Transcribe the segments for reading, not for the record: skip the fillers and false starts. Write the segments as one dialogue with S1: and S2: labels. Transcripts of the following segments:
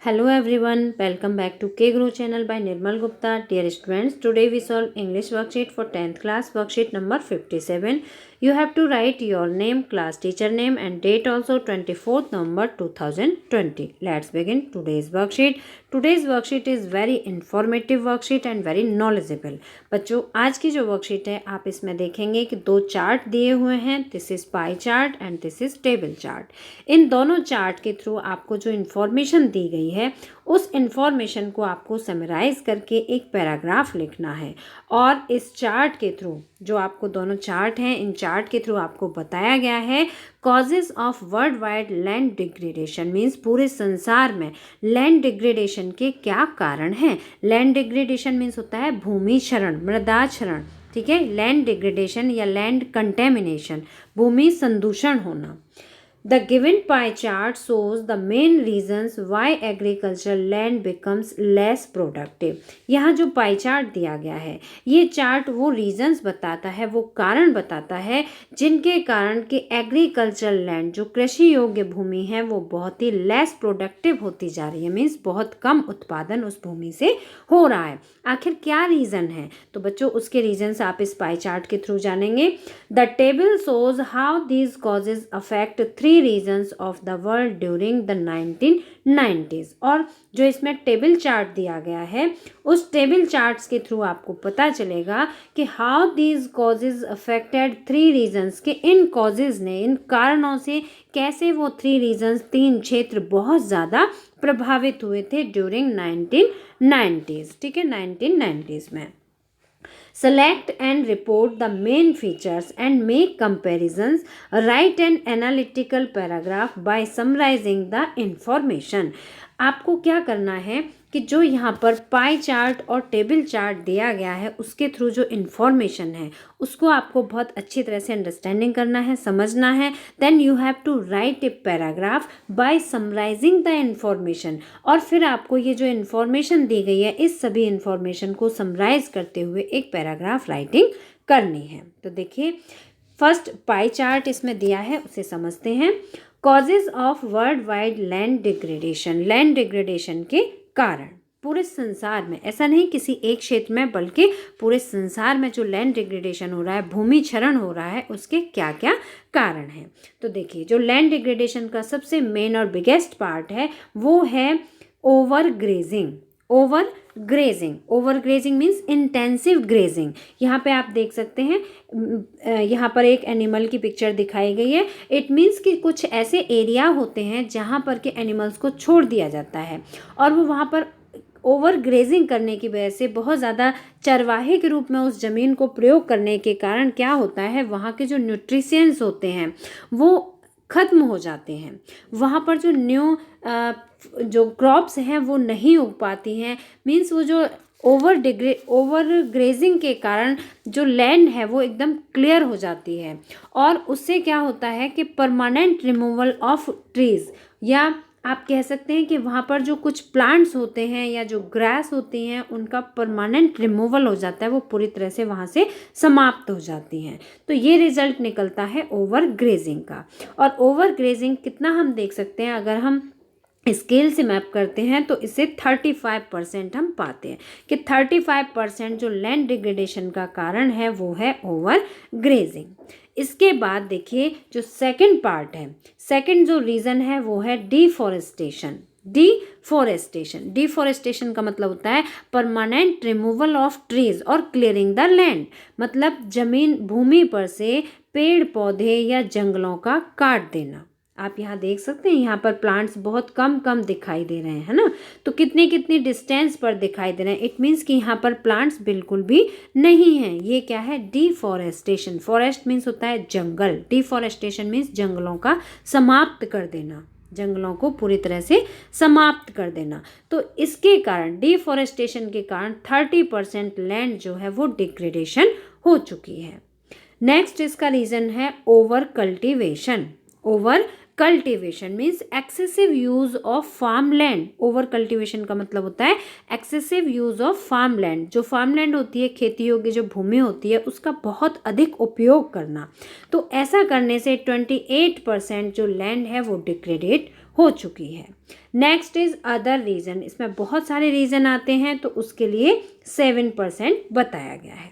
S1: Hello everyone, welcome back to K Grow channel by Nirmal Gupta. Dear students, today we solve English worksheet for 10th class, worksheet number 57. You have to write your name, class teacher name and date also 24th November 2020. Let's begin today's worksheet. Today's worksheet is very informative worksheet and very knowledgeable. बच्चों आज की जो worksheet है आप इसमें देखेंगे कि दो चार्ट दिए हुए हैं. This is pie chart and this is table chart. इन दोनों चार्ट के थ्रू आपको जो इन्फॉर्मेशन दी गई है उस इन्फॉर्मेशन को आपको समराइज करके एक पैराग्राफ लिखना है. और इस चार्ट के थ्रू जो आपको दोनों चार्ट हैं इन चार्ट के थ्रू आपको बताया गया है causes of world wide land degradation. Means पूरे संसार में लैंड डिग्रेडेशन के क्या कारण हैं. लैंड डिग्रेडेशन मीन्स होता है भूमि क्षरण, मृदा क्षरण. ठीक है, लैंड डिग्रेडेशन या लैंड कंटेमिनेशन, भूमि संदूषण होना. The given pie chart shows the main reasons why agricultural land becomes less productive. यहाँ जो पाई चार्ट दिया गया है ये चार्ट वो रीजंस बताता है, वो कारण बताता है जिनके कारण कि एग्रीकल्चरल लैंड जो कृषि योग्य भूमि है वो बहुत ही लेस प्रोडक्टिव होती जा रही है. मीन्स बहुत कम उत्पादन उस भूमि से हो रहा है. आखिर क्या रीज़न है तो बच्चों उसके रीजंस आप इस पाई चार्ट के थ्रू जानेंगे. The table shows how these causes affect 3 regions of the world during the 1990s. और जो इसमें टेबल चार्ट दिया गया है उस टेबल चार्ट्स के थ्रू आपको पता चलेगा कि how these causes affected 3 regions, के इन कॉजेज ने, इन कारणों से कैसे वो 3 रीजन्स, 3 क्षेत्र बहुत ज़्यादा प्रभावित हुए थे ड्यूरिंग 1990s. ठीक है, 1990s में. Select and report the main features and make comparisons. Write an analytical paragraph by summarizing the information. आपको क्या करना है कि जो यहाँ पर पाई चार्ट और टेबल चार्ट दिया गया है उसके थ्रू जो इन्फॉर्मेशन है उसको आपको बहुत अच्छी तरह से अंडरस्टैंडिंग करना है, समझना है. Then you have to write a paragraph by summarising the information. और फिर आपको ये जो इन्फॉर्मेशन दी गई है इस सभी इन्फॉर्मेशन को समराइज करते हुए एक पैराग्राफ राइटिंग करनी है. तो देखिए फर्स्ट पाई चार्ट इसमें दिया है उसे समझते हैं. Causes of world wide land degradation, land degradation के कारण पूरे संसार में, ऐसा नहीं किसी एक क्षेत्र में बल्कि पूरे संसार में जो लैंड डिग्रेडेशन हो रहा है, भूमि क्षरण हो रहा है, उसके क्या क्या कारण हैं. तो देखिए जो लैंड डिग्रेडेशन का सबसे मेन और बिगेस्ट पार्ट है वो है over grazing. Over grazing means intensive grazing. यहाँ पे आप देख सकते हैं यहाँ पर एक एनिमल की पिक्चर दिखाई गई है. इट मीन्स कि कुछ ऐसे एरिया होते हैं जहाँ पर के एनिमल्स को छोड़ दिया जाता है और वो वहाँ पर ओवर ग्रेजिंग करने की वजह से बहुत ज़्यादा चरवाहे के रूप में उस ज़मीन को प्रयोग करने के कारण क्या होता है, वहाँ के जो न्यूट्रिशंस होते हैं वो ख़त्म हो जाते हैं. वहाँ पर जो न्यू जो क्रॉप्स हैं वो नहीं उग पाती हैं. मीन्स वो जो ओवर ग्रेजिंग के कारण जो लैंड है वो एकदम क्लियर हो जाती है और उससे क्या होता है कि परमानेंट रिमूवल ऑफ ट्रीज़, या आप कह सकते हैं कि वहाँ पर जो कुछ प्लांट्स होते हैं या जो ग्रास होती हैं उनका परमानेंट रिमूवल हो जाता है, वो पूरी तरह से वहाँ से समाप्त हो जाती हैं. तो ये रिजल्ट निकलता है ओवर ग्रेजिंग का. और ओवर ग्रेजिंग कितना हम देख सकते हैं, अगर हम स्केल से मैप करते हैं तो इसे 35% हम पाते हैं कि 35% जो लैंड डिग्रेडेशन का कारण है वो है ओवर ग्रेजिंग. इसके बाद देखिए जो सेकंड पार्ट है, सेकंड जो रीज़न है वो है डिफॉरेस्टेशन. डिफॉरेस्टेशन का मतलब होता है परमानेंट रिमूवल ऑफ ट्रीज और क्लियरिंग द लैंड. मतलब जमीन, भूमि पर से पेड़ पौधे या जंगलों का काट देना. आप यहाँ देख सकते हैं यहाँ पर प्लांट्स बहुत कम दिखाई दे रहे हैं, है ना. तो कितनी डिस्टेंस पर दिखाई दे रहे हैं. इट मीन्स कि यहाँ पर प्लांट्स बिल्कुल भी नहीं हैं. ये क्या है, डिफॉरेस्टेशन. फॉरेस्ट मीन्स होता है जंगल, डिफॉरेस्टेशन मीन्स जंगलों का समाप्त कर देना, जंगलों को पूरी तरह से समाप्त कर देना. तो इसके कारण, डिफॉरेस्टेशन के कारण 30% लैंड जो है वो डिग्रेडेशन हो चुकी है. नेक्स्ट इसका रीज़न है over cultivation. Over cultivation means excessive use of farm land. Over cultivation का मतलब होता है excessive use of farm land. जो फार्म लैंड होती है, खेती योग्य जो भूमि होती है, उसका बहुत अधिक उपयोग करना. तो ऐसा करने से 28% जो लैंड है वो डिग्रेडेट हो चुकी है। नेक्स्ट इज अदर रीज़न, इसमें बहुत सारे रीज़न आते हैं तो उसके लिए 7% बताया गया है।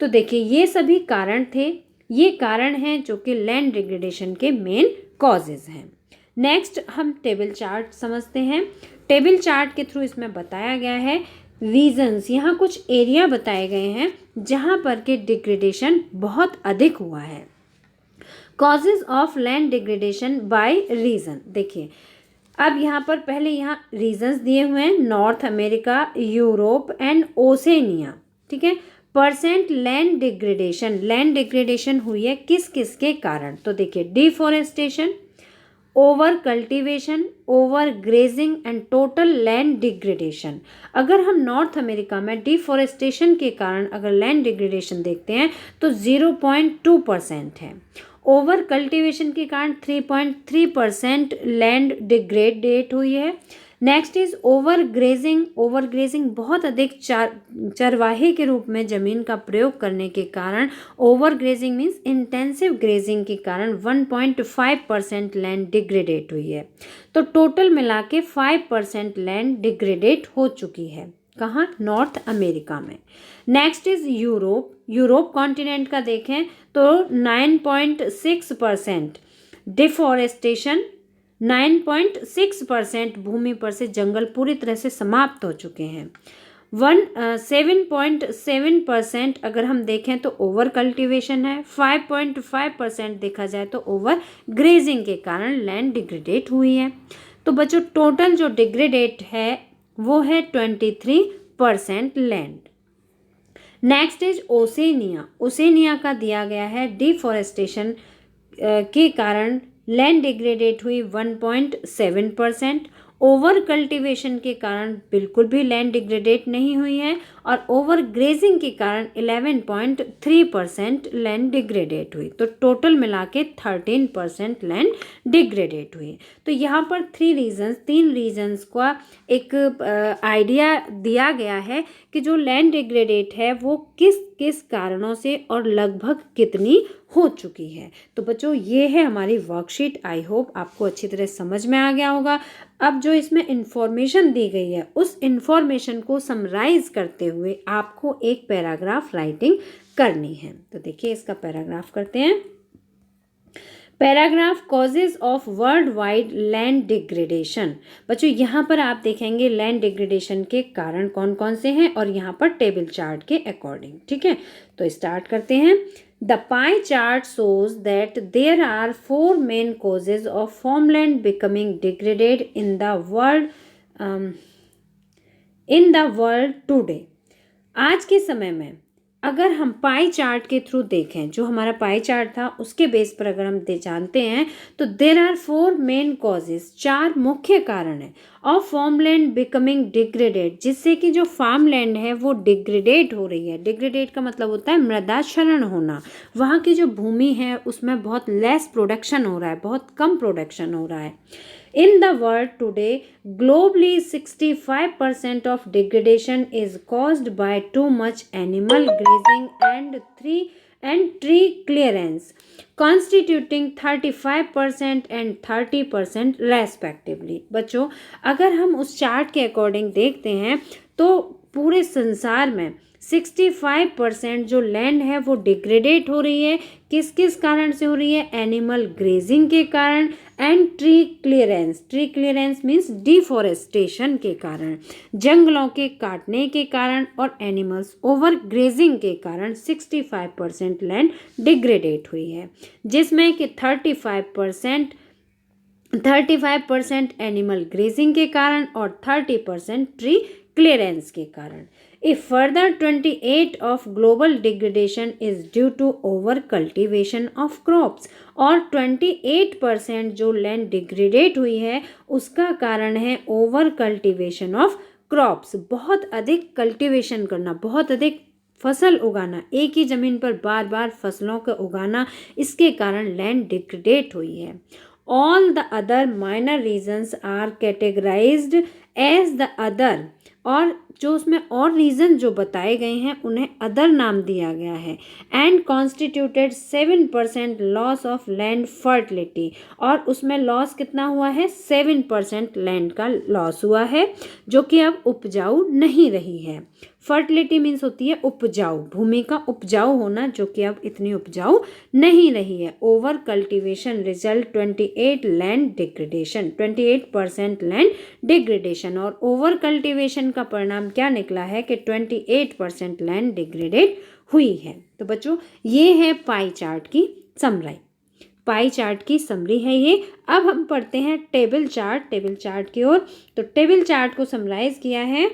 S1: तो देखिए ये सभी कारण थे, ये कारण हैं जो कि लैंड डिग्रेडेशन के मेन कॉजेज़ हैं। नेक्स्ट हम टेबल चार्ट समझते हैं। टेबल चार्ट के थ्रू इसमें बताया गया है रीजंस, यहाँ कुछ एरिया बताए गए हैं जहाँ पर के डिग्रेडेशन बहुत अधिक हुआ है। Causes of land degradation by region, देखिए अब यहाँ पर पहले यहाँ रीजंस दिए हुए हैं, north America, Europe and Oceania, ठीक है। परसेंट लैंड डिग्रेडेशन हुई है किस किस के कारण, तो देखिए deforestation, over cultivation, over grazing and total land degradation. अगर हम नॉर्थ अमेरिका में डिफॉरेस्टेशन के कारण अगर लैंड डिग्रेडेशन देखते हैं तो 0.2% है। ओवर कल्टीवेशन के कारण 3.3% लैंड डिग्रेडेट हुई है। नेक्स्ट इज ओवर ग्रेजिंग बहुत अधिक चरवाहे के रूप में ज़मीन का प्रयोग करने के कारण, over grazing means intensive grazing के कारण 1.5% लैंड डिग्रेडेट हुई है। तो टोटल मिला के 5% लैंड डिग्रेडेट हो चुकी है। कहाँ? नॉर्थ अमेरिका में। नेक्स्ट इज यूरोप कॉन्टिनेंट का देखें तो 9.6% डिफॉरेस्टेशन, 9.6% भूमि पर से जंगल पूरी तरह से समाप्त हो चुके हैं। 7.7% अगर हम देखें तो ओवर कल्टीवेशन है। 5.5% देखा जाए तो ओवर ग्रेजिंग के कारण लैंड डिग्रेडेट हुई है। तो बच्चों टोटल जो डिग्रेडेट है वो है 23% लैंड। नेक्स्ट इज ओसेनिया का दिया गया है डिफॉरेस्टेशन के कारण लैंड डिग्रेडेट हुई 1.7%, ओवर कल्टीवेशन के कारण बिल्कुल भी लैंड डिग्रेडेट नहीं हुई है और ओवर ग्रेजिंग के कारण 11.3% लैंड डिग्रेडेट हुई। तो टोटल मिला के 13% लैंड डिग्रेडेट हुई। तो यहाँ पर तीन रीजंस का एक आइडिया दिया गया है कि जो लैंड डिग्रेडेट है वो किस किस कारणों से और लगभग कितनी हो चुकी है। तो बच्चों ये है हमारी वर्कशीट। आई होप आपको अच्छी तरह समझ में आ गया होगा। अब जो इसमें इंफॉर्मेशन दी गई है उस इंफॉर्मेशन को समराइज करते हुए आपको एक पैराग्राफ राइटिंग करनी है। तो देखिए इसका पैराग्राफ करते हैं। Paragraph causes of world wide land degradation. बच्चों यहाँ पर आप देखेंगे लैंड डिग्रेडेशन के कारण कौन कौन से हैं और यहाँ पर टेबल चार्ट के अकॉर्डिंग, ठीक है। तो स्टार्ट करते हैं। The pie chart shows that there are 4 main causes of farmland becoming degraded in the world today. आज के समय में अगर हम पाई चार्ट के थ्रू देखें, जो हमारा पाई चार्ट था उसके बेस पर अगर हम जानते हैं तो देर आर 4 मेन कॉजेज, 4 मुख्य कारण है ऑफ फार्मलैंड बिकमिंग डिग्रेडेड, जिससे कि जो फार्मलैंड है वो डिग्रेडेट हो रही है। डिग्रेडेट का मतलब होता है मृदा क्षरण होना। वहाँ की जो भूमि है उसमें बहुत लेस प्रोडक्शन हो रहा है, बहुत कम प्रोडक्शन हो रहा है। In the world today, globally 65% of degradation is caused by too much animal grazing and tree clearance, constituting 35% and 30% respectively. बच्चों अगर हम उस चार्ट के अकॉर्डिंग देखते हैं तो पूरे संसार में 65% जो लैंड है वो डिग्रेडेट हो रही है। किस किस कारण से हो रही है? एनिमल ग्रेजिंग के कारण and tree clearance means deforestation के कारण, जंगलों के काटने के कारण और एनिमल्स ओवर ग्रेजिंग के कारण 65% लैंड डिग्रेडेट हुई है, जिसमें कि 35% एनिमल ग्रेजिंग के कारण और 30% ट्री क्लियरेंस के कारण। A further 28 of global degradation is due to over cultivation of crops, और 28% जो लैंड डिग्रेडेट हुई है उसका कारण है ओवर कल्टीवेशन ऑफ क्रॉप्स। बहुत अधिक कल्टीवेशन करना, बहुत अधिक फसल उगाना, एक ही ज़मीन पर बार बार फसलों को उगाना, इसके कारण लैंड डिग्रेडेट हुई है। All the other minor reasons are categorized as the other, और जो उसमें और रीज़न जो बताए गए हैं उन्हें अदर नाम दिया गया है। And constituted 7% loss of land fertility, और उसमें लॉस कितना हुआ है, 7% लैंड का लॉस हुआ है जो कि अब उपजाऊ नहीं रही है। फर्टिलिटी मीन्स होती है उपजाऊ, भूमि का उपजाऊ होना, जो कि अब इतनी उपजाऊ नहीं रही है। Over cultivation result 28 land degradation, 28% land degradation, और ओवर कल्टीवेशन का परिणाम क्या निकला है कि 28% लैंड डिग्रेडेड हुई है। तो बच्चों ये है पाई चार्ट की समराई, पाई चार्ट की समरी है ये। अब हम पढ़ते हैं टेबल चार्ट की ओर। तो टेबल चार्ट को समराइज किया है।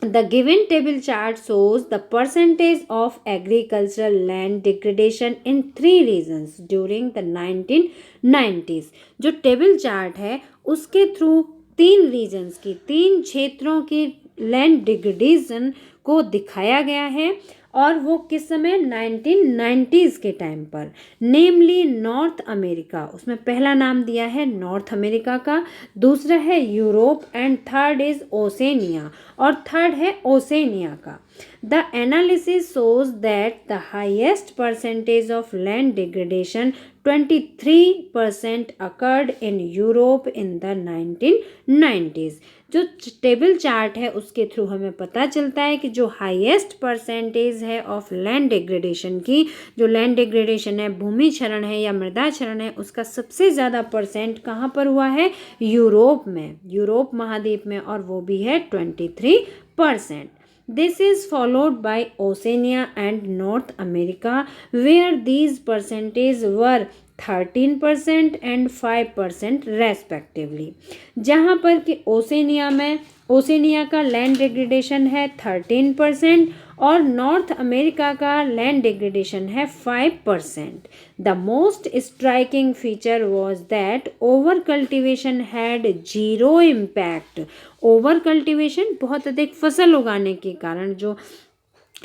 S1: The given table chart shows the percentage of agricultural land degradation in 3 regions during the 1990s। जो टेबल चार्ट है उसके थ्रू 3 रीजन्स की, 3 क्षेत्रों की लैंड डिग्रेडेशन को दिखाया गया है, और वो किस समय, 1990s के टाइम पर। नेमली नॉर्थ अमेरिका, उसमें पहला नाम दिया है नॉर्थ अमेरिका का, दूसरा है Europe, and third is Oceania, और थर्ड है ओसेनिया का। The analysis shows that the highest percentage of land degradation 23% occurred in Europe in the 1990s। जो टेबल चार्ट है उसके थ्रू हमें पता चलता है कि जो हाईएस्ट परसेंटेज है ऑफ लैंड डिग्रेडेशन की, जो लैंड डिग्रेडेशन है, भूमि क्षरण है या मृदा क्षरण है, उसका सबसे ज़्यादा परसेंट कहाँ पर हुआ है, यूरोप में, यूरोप महाद्वीप में, और वो भी है 23%। This is followed by Oceania and North America, where these percentages were 13% and 5% respectively। जहाँ पर कि ओसेनिया का लैंड डिग्रेडेशन है 13% और नॉर्थ अमेरिका का लैंड डिग्रेडेशन है 5%। The most striking feature was that over cultivation had zero impact. Over cultivation, बहुत अधिक फसल उगाने के कारण जो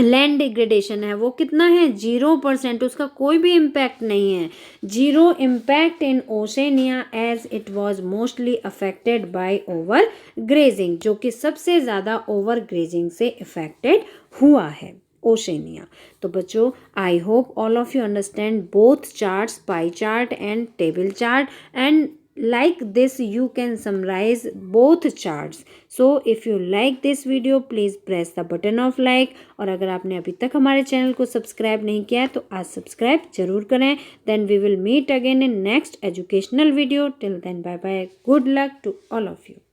S1: लैंड डिग्रेडेशन है वो कितना है, 0%, उसका कोई भी इम्पैक्ट नहीं है। Zero impact in Oceania as it was mostly affected by over grazing, जो कि सबसे ज़्यादा ओवर ग्रेजिंग से इफेक्टेड हुआ है ओशेनिया। तो बच्चों, I hope all of you understand both charts, pi chart and table chart, and like this you can summarize both charts. So if you like this video please press the button of like, और अगर आपने अभी तक हमारे channel को subscribe नहीं किया है तो आज सब्सक्राइब जरूर करें। Then we will meet again in next educational video. Till then, bye bye, good luck to all of you.